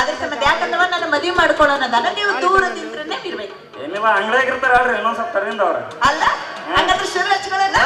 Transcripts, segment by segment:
ಅದ್ರ ಸಂಬಂಧ ಯಾಕಂದ್ರೆ ನನ್ನ ಮದುವೆ ಮಾಡ್ಕೊಳ್ಳೋಣದನ್ನ ನೀವು ದೂರದಿಂದ್ರನೇ ಇರ್ಬೇಕು. ಎಲ್ಲಿವ ಅಂಗಡಿಯಾಗ ಇರ್ತಾರ ಹೇಳ್ರಿ ಇನ್ನೊಂದ್ ಸ್ವಲ್ಪ ತರಿಂದ ಅವ್ರ ಅಲ್ಲ ಹಂಗಂದ್ರೆ ಶುರು ಹಚ್ಕೊಳ್ಳೋಣ.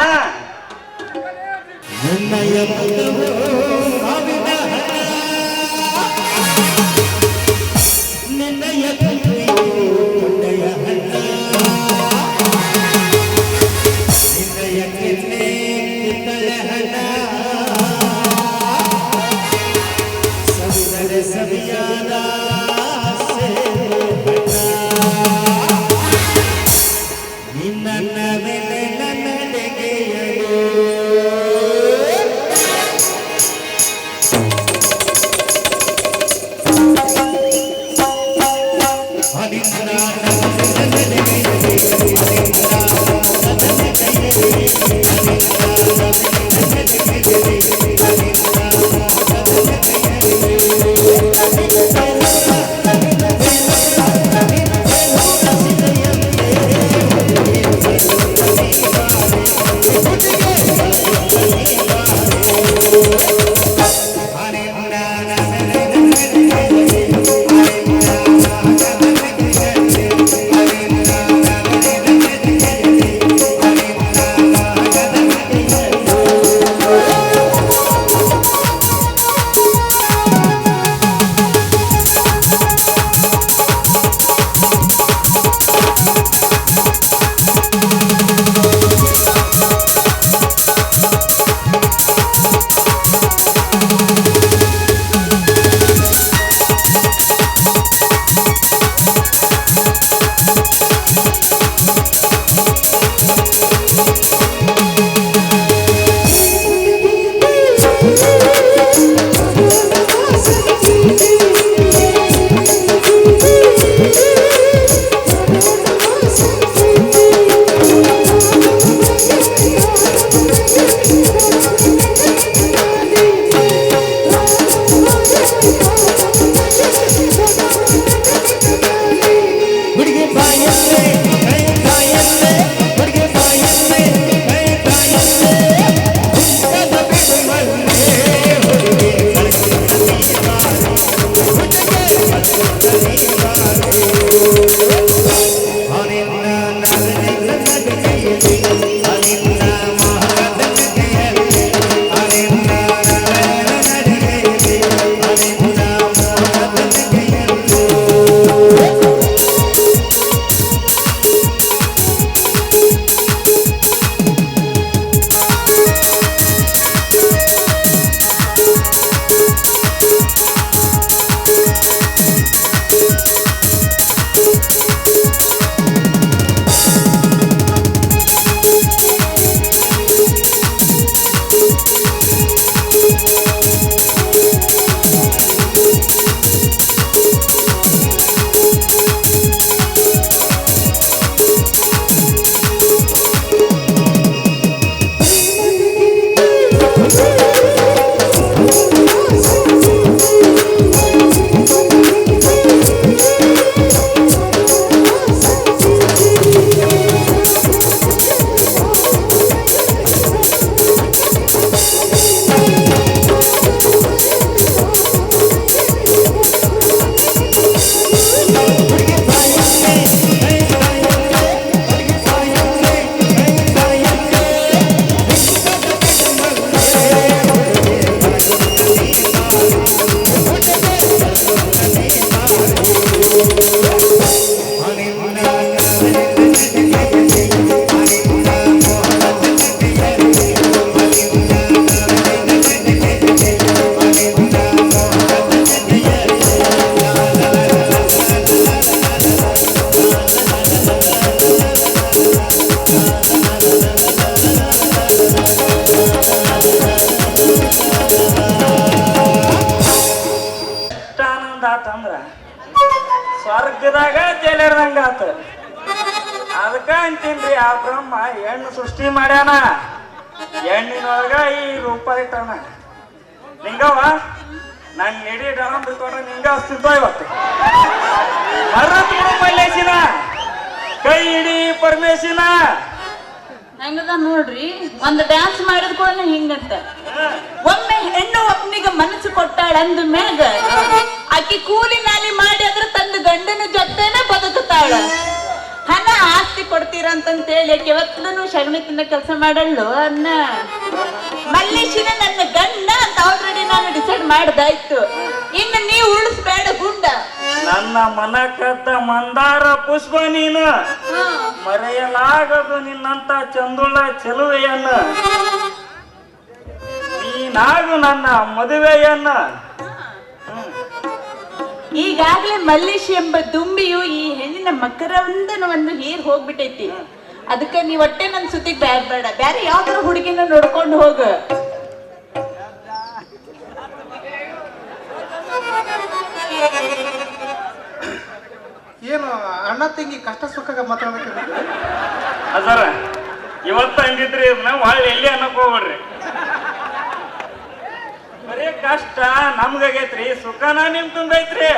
ಆತಂದ್ರ ಸ್ವರ್ಗದಾಗ ಜೈಲರ್ದಂಗ ಆತ. ಅದಕ್ಕ ಅಂತೀನ್ರಿ ಆ ಬ್ರಹ್ಮ ಹೆಣ್ಣು ಸೃಷ್ಟಿ ಮಾಡ್ಯಾನ, ಹೆಣ್ಣಿನೊಳಗ ಈ ರೂಪ ಇಟ್ಟಾನ. ನಿಂಗವ ನನ್ ನಿಡಿ ಡಾಮ್ ಬಿಟ್ಕೊಂಡ್ರೆ ನಿಂಗ ಅಸ್ತಿತ್ವ ಇವತ್ತು. ಹರತ್ ಮಲ್ಲೇಶಿನ ಕೈ ಹಿಡಿ ಪರಮೇಶಿನ ಹೆಂಗದ ನೋಡ್ರಿ, ಒಂದ್ ಡ್ಯಾನ್ಸ್ ಮಾಡಿದ್ ಕೂಡ ಹಿಂಗಂತ. ಒಮ್ಮೆ ಹೆಣ್ಣು ಒಬ್ಬನಿಗೆ ಮನಸ್ಸು ಕೊಟ್ಟಾಳ ಅಂದ ಮ್ಯಾಗ ಆ ಆಕಿ ಕೂಲಿ ನಾಲಿ ಮಾಡಿ ಅದ್ರ ತಂದ ಗಂಡನ ಜೊತೆನೆ ಬದುಕುತ್ತಾಳ. ಹಣ ಆಸ್ತಿ ಕೊಡ್ತೀರಂತಂತೇಳಿ ಆಕೆ ಯಾವತ್ತೂ ಶಗಣಿ ತಿನ್ನ ಕೆಲಸ ಮಾಡಳ್ಳು ಅನ್ನ. ಮಲ್ಲೇಶಿನ ನನ್ನ ಗಂಡ ಅಂತ ಆಲ್ರೆಡಿ ನಾನು ಡಿಸೈಡ್ ಮಾಡ್ದಾಯ್ತು. ಇನ್ನು ನೀವು ಉಳಿಸ್ಬೇಡ ಗುಂಡ. ನನ್ನ ಮನ ಕದ್ದ ಮಂದಾರ ಪುಷ್ಪ ನೀನು, ಮರೆಯಲಾಗದು ನಿನ್ನಂತ ಚಂದುಳ್ಳ ಚೆಲುವೆಯನ್ನ, ನೀನಾಗು ನನ್ನ ಮದುವೆಯನ್ನ. ಈಗಾಗ್ಲೇ ಮಲ್ಲೇಶಿ ಎಂಬ ದುಂಬಿಯು ಈ ಹೆಣ್ಣಿನ ಮಕರಂದನವನ್ನು ಹೀರ್ ಹೋಗ್ಬಿಟ್ಟೈತಿ. ಅದಕ್ಕೆ ನೀವ್ ಒಟ್ಟೆ ನನ್ ಸುದ್ದಿಗೆ ಬೇಡ, ಬ್ಯಾರೆ ಯಾವ್ದಾರ ಹುಡುಗಿನ ನೋಡ್ಕೊಂಡು ಹೋಗ. ಏನು ಅಣ್ಣ ತಂಗಿ ಕಷ್ಟ ಸುಖ ಮಾತಾಡ್ಬೇಕು ಅದರ ಇವತ್ತ ಅಂದಿದ್ರಿ ನಾವು ಹೊಳ್ಳಿ ಎಲ್ಲಿ ಅನ್ನಕ್ ಹೋಗ್ಬೇಡ್ರಿ. ಬರೀ ಕಷ್ಟ ನಮ್ಗಾಗೈತ್ರಿ, ಸುಖನ ನಿಮ್ ತುಂಬೈತ್ರಿ.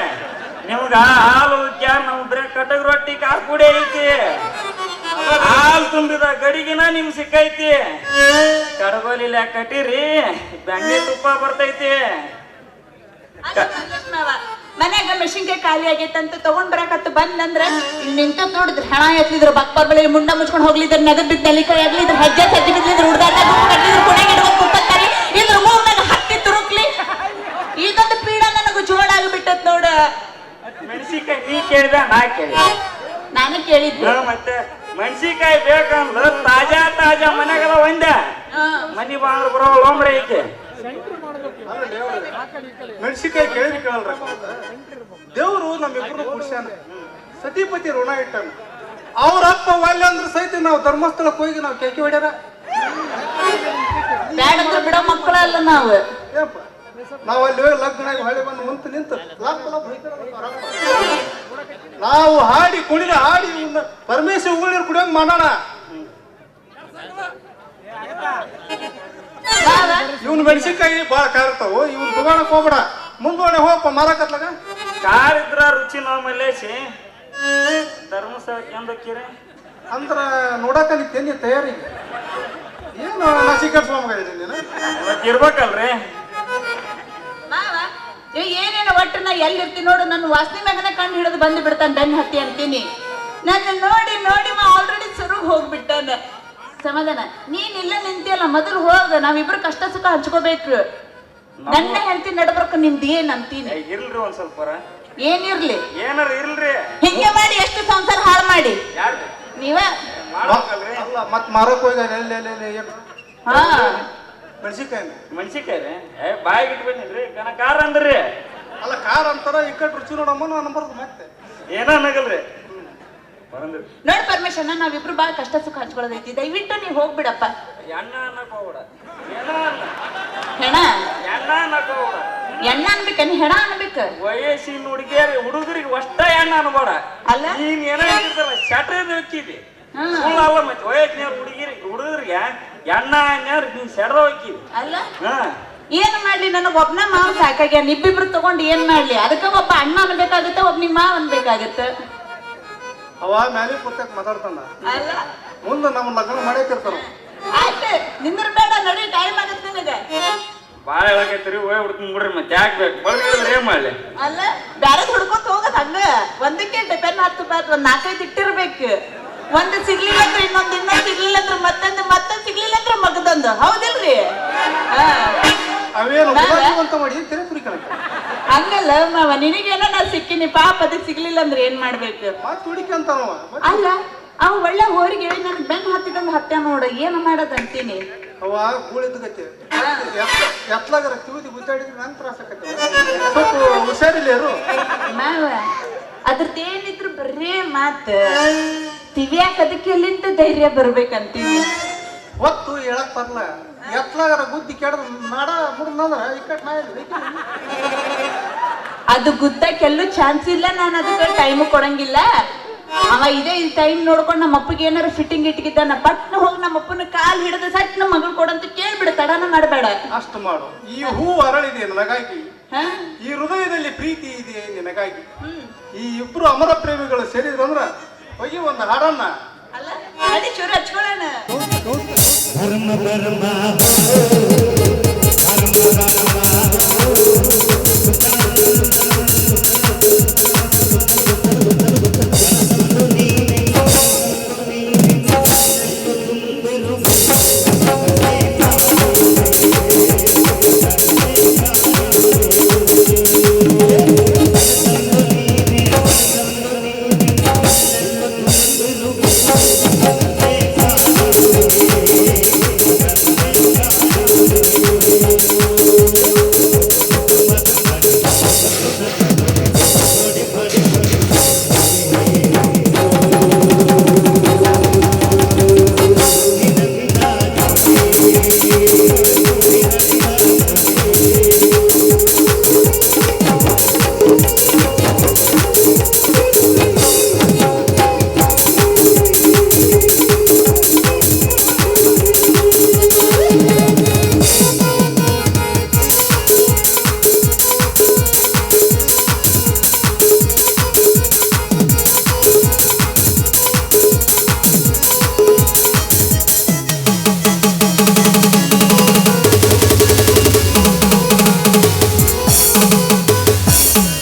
ನಿಮ್ಗ ಹಾಲು ಕ್ಯಾನ್ ನಾವು ಬರೀ ಕಟಕ್ ರೊಟ್ಟಿ ಕಾರ್ ಪುಡಿ ಐತಿ, ಹಾಲು ತುಂಬಿದ ಗಡಿಗಿನ ನಿಮ್ ಸಿಕ್ಕೈತಿ. ಕಡಗೋಲಿಲ್ಲ ಕಟ್ಟಿರಿ ಬೆಣ್ಣೆ ತುಪ್ಪ ಬರ್ತೈತಿ. ಮನ್ಯಾಗ ಮೆಣಸಿನ್ಕಾಯಿ ಖಾಲಿ ಆಗೈತಂತ ತಗೊಂಡ್ ಬರಾಕತ್ತು ಬಂದಂದ್ರ ನಿಂತ ನೋಡಿದ್ರ ಹಣ ಎತ್ಲಿದ್ರು ಬಕ್ಬರ್ ಬಳಿ ಮುಂಡ ಮುಚ್ಕೊಂಡು ಹೋಗ್ಲಿದ್ರ ನಗದ್ ಬಿದ್ದ ನೆಲಿಕಾಯಿ ಆಗ್ಲಿದ್ರ ಹೆಜ್ಜೆ ಸಜ್ಜಿ ಬಿದ್ದಿದ್ರು ಹುಡುಗಾಟ ಕಟ್ಟಿದ್ರು ಕುಣಗಿಡುವ ಕುಪ್ಪತ್ತಾರಿ ಇದ್ರ ಮೂರ್ನಾಗ ಹತ್ತಿ ತುರುಕ್ಲಿ. ಇದೊಂದು ಪೀಡ ನನಗೂ ಜೋಳ ಆಗಿಬಿಟ್ಟತ್ ನೋಡ. ಮೆಣಸಿನ್ಕಾಯಿ ನೀ ಕೇಳಿದ ನಾ ಕೇಳಿ, ನಾನು ಕೇಳಿದ್ದೆ. ಮತ್ತೆ ಮೆಣಸಿನ್ಕಾಯಿ ಬೇಕಂದ್ರ ತಾಜಾ ತಾಜಾ ಮನ್ಯಾಗದ ಒಂದ ಮನಿ ಬಾಂದ್ರ ಬರೋ ಲೋಮ್ರೆ ಐತಿ. ಮೆಣಸಿನ್ಕಾಯಿ ಕೇಳಿದ್ ಕೇಳಲ್ರ, ದೇವ್ರು ನಮ್ಮಿಬ್ರು ಕುಡ್ಸ್ಯಾನ, ಸತಿಪತಿ ಋಣ ಇಟ್ಟಾನ. ಅವ್ರಪ್ಪ ಒಲ್ಲೆ ಅಂದ್ರ ಸಹಿತ ನಾವು ಧರ್ಮಸ್ಥಳಕ್ಕೆ ಹೋಗಿ ನಾವು ಕೇಕಿ ಹೊಡ್ಯಾರ. ಬ್ಯಾಡಂದ್ರ ಬಿಡೋ ಮಕ್ಕಳಲ್ಲ ನಾವು. ಏಪ್ಪ ನಾವು ಅಲ್ಲಿ ಹೋಗಿ ಲಗ್ನಾಗಿ ಹೊಳೆ ಬಂದು ಮುಂತ ನಿಂತು ನಾವು ಹಾಡಿ ಕುಣಿದ ಹಾಡಿ ಪರಮೇಶ್ವರ ಉಗುಳಿರ್ ಕುಡಿಯೋಂಗ್ ಮಾಡೋಣ. ಇವ್ನ ಮೆಣಸಿನ್ಕಾಯಿ ಬಾಳ ಕಾರತಾವು, ಇವ್ನ ತಗೋಣಕ್ ಹೋಗ್ಬೇಡ, ಮುಂದೋಣೆ ಹೋಗಪ್ಪ ಮಾರಕತ್ಲಾಗ. ಕಾರ್ ಇದ್ರ ರುಚಿ ನಾವು ಮಲ್ಲೇಶಿ ಧರ್ಮಸ್ಥಳಕ್ಕೆ ಎಂದಕ್ಕಿರಿ ಅಂದ್ರ ನೋಡಕ ನೀ ತಯಾರಿ ಏನು ನಸಿಕರ್ಸ್ಕೊಂಬ ನೀನು ಇವತ್ತು ಇರ್ಬೇಕಲ್ರಿ. ಮಾವ ಏನೇನು ಒಟ್ಟು ನಾ ಎಲ್ಲಿರ್ತೀನಿ ನೋಡು, ನನ್ನ ವಾಸನೆ ಮ್ಯಾಗನ ಕಣ್ಣು ಹಿಡಿದು ಬಂದು ಬಿಡ್ತಾನೆ ಬೆನ್ನ ಹತ್ತಿ ಅಂತೀನಿ. ನನ್ನ ನೋಡಿ ನೋಡಿ ಆಲ್ರೆಡಿ ಸುರುಗ್ ಹೋಗ್ಬಿಟ್ಟಾನ. ಸಮಾಧಾನ ನೀನಿಲ್ಲ ನಿಂತಿಯಲ್ಲ, ಮೊದಲು ಹೋಗ, ನಾವಿಬ್ರು ಕಷ್ಟ ಸುಖ ಹಂಚ್ಕೋಬೇಕು. ನನ್ನ ಹೆಂಡತಿ ನಡ್ಬರ್ಕ ನಿಮ್ದು ಏನ್ ಅಂತೀನಿ. ಇರ್ಲ್ರಿ ಒಂದ್ ಸ್ವಲ್ಪ ಏನಿರ್ಲಿ ಏನಾರ ಇರ್ಲ್ರಿ. ಹಿಂಗೆ ಮಾಡಿ ಎಷ್ಟು ಸಂಸಾರ ಹಾಳು ಮಾಡಿ ನೀವ ಮಾಡ್ಬೇಕಲ್ರಿ. ಅಲ್ಲ ಮತ್ ಮಾರಕ್ ಹೋಗ ಮೆಣಸಿನ್ಕಾಯಿ ಮೆಣಸಿನ್ಕಾಯಿ ರೀ ಬಾಯಿಗೆ ಇಟ್ಟು ಬಂದಿನ್ರಿ ಕಾರ್ ಅಂದ್ರಿ. ಅಲ್ಲ ಕಾರ್ ಅಂತಾರ ಇಕ್ಕಟ್ ರುಚಿ ನೋಡಮ್ಮ ಅನ್ಬಾರ್ದು ಮತ್ತೆ ಏನ ಅನ್ನಗಲ್ರಿ. ನೋಡ್ ಪರಮೇಶ್ ನಾವಿಬ್ರು ಬಾಳ ಕಷ್ಟ ಸುಖ ಹಂಚ್ಕೊಳ್ಳೋದೈತಿ, ದಯವಿಟ್ಟು ನೀವ್ ಹೋಗ್ಬಿಡಪ್ಪ. ಎಣ್ಣ ಅನ್ನಕ್ ಹೋಗ್ಬೇಡ, ಹೆಣ ಎಣ್ಣ ಅನ್ನಕ್ ಹೋಗ್ಬೇಡ. ಎಣ್ಣ ಅನ್ಬೇಕನ್ ಹೆಣ ಅನ್ಬೇಕ. ವಯಸ್ಸಿನ ಹುಡುಗಿಯರಿ ಹುಡುಗರಿಗೆ ಅಷ್ಟ ಎಣ್ಣ ಅನ್ಬೇಡ. ಅಲ್ಲ ನೀನ್ ಏನೋ ಹೇಳ್ತಿರ್ತಲ್ಲ ಶಟ್ರದ ಹೋಗಿದಿ ಅಲ್ಲ, ಮತ್ತೆ ವಯಸ್ಸಿನ ಹುಡುಗರಿಗೆ ಎಣ್ಣ ಅನ್ಯಾರ ನೀನ್ ಸೆಡ್ದ ಹೋಗಿದಿ ಅಲ್ಲ. ಏನ್ ಮಾಡ್ಲಿ, ನನಗ್ ಒಬ್ನ ಮಾವ ಸಾಕಾಗ್ಯ, ನಿಬ್ಬಿಬ್ರು ತಗೊಂಡು ಏನ್ ಮಾಡ್ಲಿ. ಅದಕ್ಕ ಒಬ್ಬ ಅಣ್ಣ ಅನ್ಬೇಕಾಗತ್ತ, ಒಬ್ಬ ನಿಮ್ಮ ಮಾವ ಅನ್ಬೇಕಾಗತ್ತ. ಅವ ಮ್ಯಾಲಿ ಪುಸ್ತಕ ಮಾತಾಡ್ತಾನ, ಅಲ್ಲ ಮುಂದೆ ನಮ್ಮ ಲಗ್ನ ಮಾಡೇತಿರ್ತಾನ. ಆಯ್ತು ನಿಂದ್ರ ಬೇಡ, ನಡಿ ಟೈಮ್ ಆಗತ್ತೆ ನನಗ. ಬಾಳ ಹೇಳಕೈತ್ರಿ ಹೋಯ್ ಹುಡ್ಕೊಂಡ್ ಬಿಡ್ರಿ, ಮತ್ತೆ ಯಾಕೆ ಬೇಕು ಬಳ್ಳಿದ್ರೆ ಏನ್ ಮಾಡ್ಲಿ. ಅಲ್ಲ ಬ್ಯಾರದ್ ಹುಡ್ಕೊಂತ ಹೋಗದ್ ಹಂಗ ಒಂದಕ್ಕೆ ಪೆನ್ 10 ರೂಪಾಯಿ ಒಂದ್ 4-5 ಇಟ್ಟಿರ್ಬೇಕು. ಒಂದು ಸಿಗ್ಲಿಲ್ಲ ಅಂದ್ರೆ ಇನ್ನೊಂದು ಸಿಗ್ಲಿಲ್ಲ ಅಂದ್ರೆ ಮತ್ತೊಂದು ಸಿಗ್ಲಿಲ್ಲ ಅಂದ್ರೆ ಮಗದೊಂದು, ಹೌದಿಲ್ರಿ? ಅವೇನು ಅಂತ ಮಾಡಿ ತೆರೆ ತುರಿಕಣಕ ಹಂಗಲ್ಲ ಮಾವ, ನಿನಗೇನೋ ನಾ ಸಿಕ್ಕಿನಿ ಪಾಪ, ಅದಕ್ಕೆ ಸಿಗ್ಲಿಲ್ಲ ಅಂದ್ರೆ ಏನ್ ಮಾಡ್ಬೇಕು? ಮತ್ ಹುಡುಕಂತಾನವ. ಅಲ್ಲ ಅವ್ ಒಳ್ಳೆ ಹೋರಿಗೆ ನನ್ಗೆ ಬೆನ್ ಹತ್ತಿದಂಗ ಹತ್ಯ ನೋಡ, ಏನ್ ಮಾಡೋದ್ ಅಂತೀನಿ. ಅವ ಗೂಳಿದ ಗತಿ ಎತ್ಲಾಗರ ತಿವಿದಿ ಗುದ್ದಾಡಿದ್ರೆ ನಂಗೆ ತ್ರಾಸ ಆಕೈತೆ. ಸ್ವಲ್ಪ ಹುಷಾರಿಲ್ಲೇರು ಮಾವ, ಅದ್ರದ್ದೇನಿದ್ರು ಬರೇ ಮಾತ ತಿವ್ಯಾಕ, ಅದಕ್ಕೆ ಎಲ್ಲಿಂದ ಧೈರ್ಯ ಬರ್ಬೇಕಂತೀನಿ. ಹೊತ್ತು ಹೇಳಕ್ ಬರ್ಲ, ಎತ್ಲಾಗರ ಗುದ್ದಿ ಕೆಡದ ಮಾಡ ಮುಡ್ದಂದ್ರ ಇಕ್ಕಟ್ ನಾ ಅದು ಗುದ್ದಕ್ಕೆಲ್ಲೂ ಚಾನ್ಸ್ ಇಲ್ಲ, ನಾನು ಅದಕ್ಕೆ ಟೈಮ್ ಕೊಡಂಗಿಲ್ಲ. ಅವ ಇದೇ ಟೈಮ್ ನೋಡ್ಕೊಂಡು ನಮ್ಮ ಅಪ್ಪಗೆ ಏನಾರು ಫಿಟ್ಟಿಂಗ್ ಇಟ್ಗಿದ್ದಾನ, ಪಟ್ನ ಹೋಗಿ ನಮ್ಮ ಅಪ್ಪನ ಕಾಲ್ ಹಿಡಿದು ಸಟ್ ನಮ್ಮ ಮಗಳು ಕೊಡಂತ ಕೇಳ್ಬಿಡ, ತಡನ ಮಾಡಬೇಡ. ಅಷ್ಟು ಮಾಡು. ಈ ಹೂ ಅರಳಿದೆ ನನಗಾಗಿ, ಈ ಹೃದಯದಲ್ಲಿ ಪ್ರೀತಿ ಇದೆ ನಿನಗಾಗಿ. ಈ ಇಬ್ರು ಅಮರ ಪ್ರೇಮಿಗಳು ಸೇರಿದ್ರಂದ್ರ ಹೋಗಿ ಒಂದು ಹಾಡನ್ನ ಅಲ್ಲ ನಡಿ ಚೂರು ಹಚ್ಕೊಳ್ಳೋಣ. ಧರ್ಮ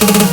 ಧನ್ಯವಾದ